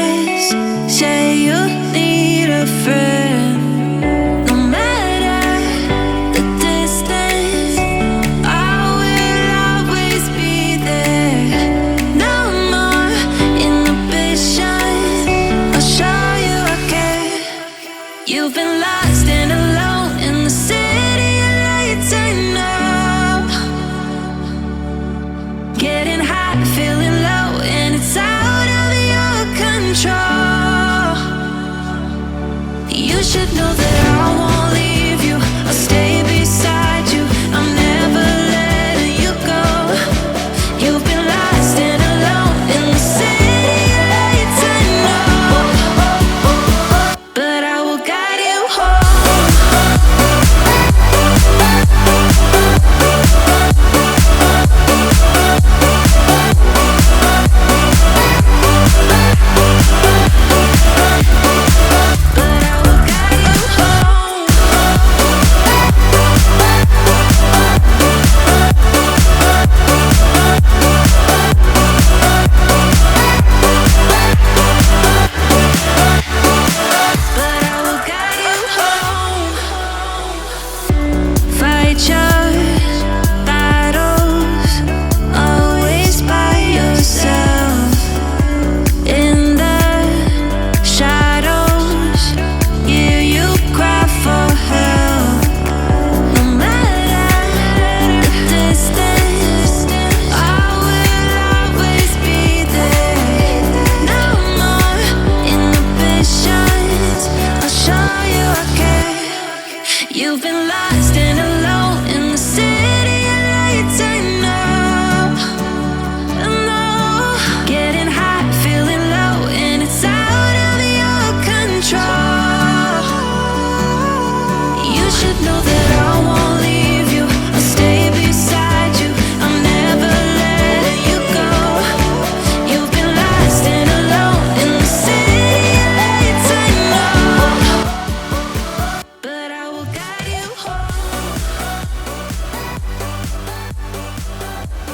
always say you need a friend. No matter the distance, I will always be there. No more inhibition, I'll show you I care. You've been lost and alone in the city of lights, I know. Getting high, feeling low, and it's out of your control. You should know that I won't leave you. I'll stay beside you. I'm never letting you go. You've been lost and alone in the city of lights, I know. But I will guide you home. You've been lost and alone in the city of lights, I know. I know. Getting high, feeling low, and it's out of your control. You should know that